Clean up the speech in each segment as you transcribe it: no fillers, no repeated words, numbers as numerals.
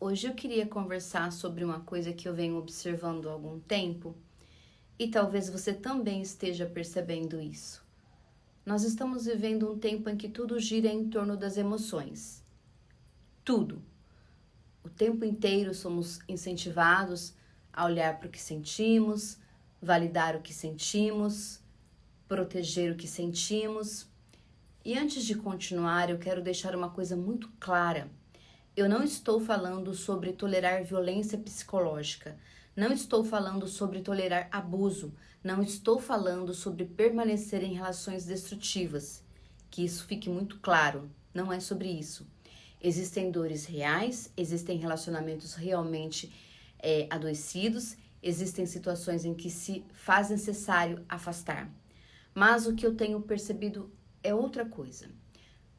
Hoje eu queria conversar sobre uma coisa que eu venho observando há algum tempo e talvez você também esteja percebendo isso. Nós estamos vivendo um tempo em que tudo gira em torno das emoções. Tudo. O tempo inteiro somos incentivados a olhar para o que sentimos, validar o que sentimos, proteger o que sentimos. E antes de continuar, eu quero deixar uma coisa muito clara. Eu não estou falando sobre tolerar violência psicológica, não estou falando sobre tolerar abuso, não estou falando sobre permanecer em relações destrutivas. Que isso fique muito claro, não é sobre isso. Existem dores reais, existem relacionamentos realmente adoecidos, existem situações em que se faz necessário afastar. Mas o que eu tenho percebido é outra coisa.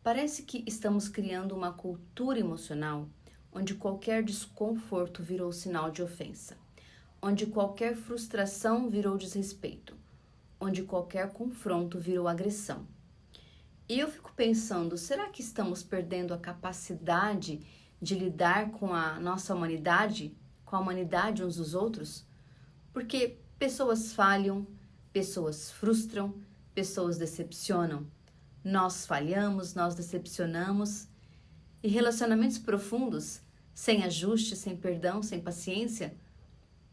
Parece que estamos criando uma cultura emocional onde qualquer desconforto virou sinal de ofensa, onde qualquer frustração virou desrespeito, onde qualquer confronto virou agressão. E eu fico pensando, será que estamos perdendo a capacidade de lidar com a nossa humanidade, com a humanidade uns dos outros? Porque pessoas falham, pessoas frustram, pessoas decepcionam. Nós falhamos, nós decepcionamos. E relacionamentos profundos, sem ajuste, sem perdão, sem paciência,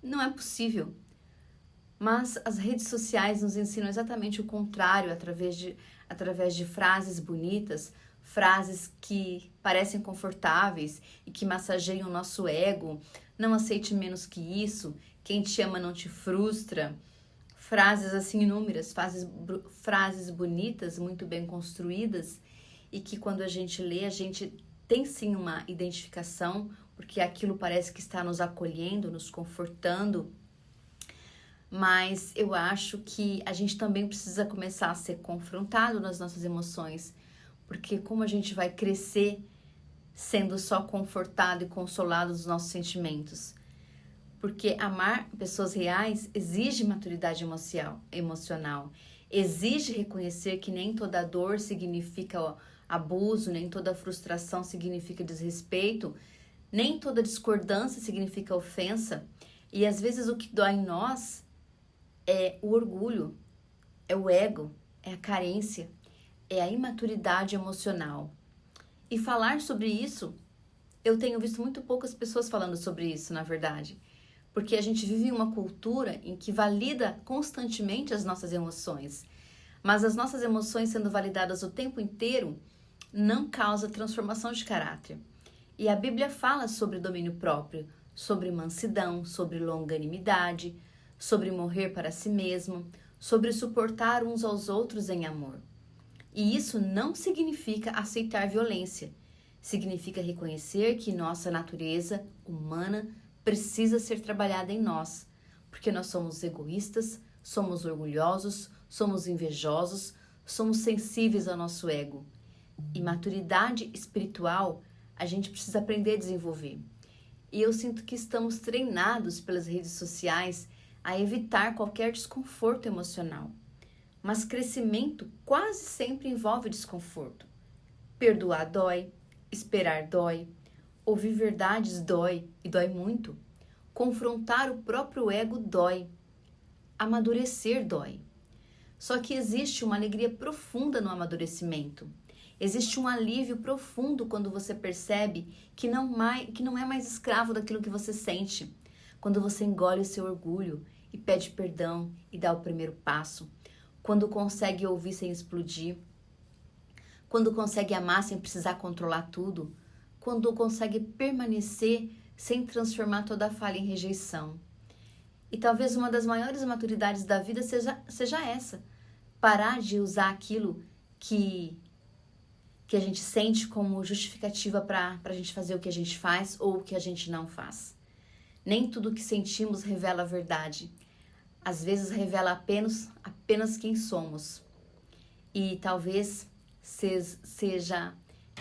não é possível. Mas as redes sociais nos ensinam exatamente o contrário, através de frases bonitas, frases que parecem confortáveis e que massageiam o nosso ego. Não aceite menos que isso, quem te ama não te frustra. Frases assim inúmeras, frases bonitas, muito bem construídas e que quando a gente lê, a gente tem sim uma identificação, porque aquilo parece que está nos acolhendo, nos confortando. Mas eu acho que a gente também precisa começar a ser confrontado nas nossas emoções, porque como a gente vai crescer sendo só confortado e consolado dos nossos sentimentos? Porque amar pessoas reais exige maturidade emocional, exige reconhecer que nem toda dor significa abuso, nem toda frustração significa desrespeito, nem toda discordância significa ofensa. E às vezes o que dói em nós é o orgulho, é o ego, é a carência, é a imaturidade emocional. E falar sobre isso, eu tenho visto muito poucas pessoas falando sobre isso, na verdade. Porque a gente vive em uma cultura em que valida constantemente as nossas emoções. Mas as nossas emoções sendo validadas o tempo inteiro não causa transformação de caráter. E a Bíblia fala sobre domínio próprio, sobre mansidão, sobre longanimidade, sobre morrer para si mesmo, sobre suportar uns aos outros em amor. E isso não significa aceitar violência. Significa reconhecer que nossa natureza humana precisa ser trabalhada em nós, porque nós somos egoístas, somos orgulhosos, somos invejosos, somos sensíveis ao nosso ego. E maturidade espiritual a gente precisa aprender a desenvolver. E eu sinto que estamos treinados pelas redes sociais a evitar qualquer desconforto emocional. Mas crescimento quase sempre envolve desconforto. Perdoar dói, esperar dói, ouvir verdades dói e dói muito. Confrontar o próprio ego dói. Amadurecer dói. Só que existe uma alegria profunda no amadurecimento. Existe um alívio profundo quando você percebe que não é mais escravo daquilo que você sente. Quando você engole o seu orgulho e pede perdão e dá o primeiro passo. Quando consegue ouvir sem explodir. Quando consegue amar sem precisar controlar tudo. Quando consegue permanecer sem transformar toda a falha em rejeição. E talvez uma das maiores maturidades da vida seja essa. Parar de usar aquilo que a gente sente como justificativa para a gente fazer o que a gente faz ou o que a gente não faz. Nem tudo o que sentimos revela a verdade. Às vezes revela apenas quem somos. E talvez seja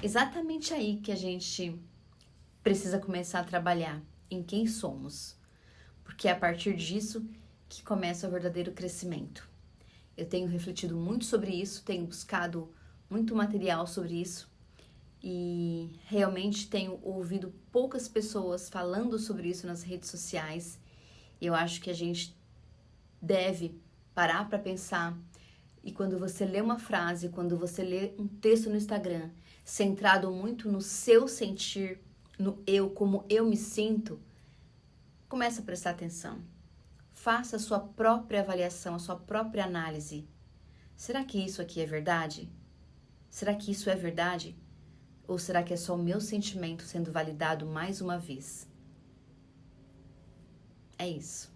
exatamente aí que a gente precisa começar a trabalhar, em quem somos. Porque é a partir disso que começa o verdadeiro crescimento. Eu tenho refletido muito sobre isso, tenho buscado muito material sobre isso. e realmente tenho ouvido poucas pessoas falando sobre isso nas redes sociais. Eu acho que a gente deve parar para pensar. E quando você lê uma frase, quando você lê um texto no Instagram, centrado muito no seu sentir, no eu, como eu me sinto, comece a prestar atenção. Faça a sua própria avaliação, a sua própria análise. Será que isso aqui é verdade? Será que isso é verdade? Ou será que é só o meu sentimento sendo validado mais uma vez? É isso.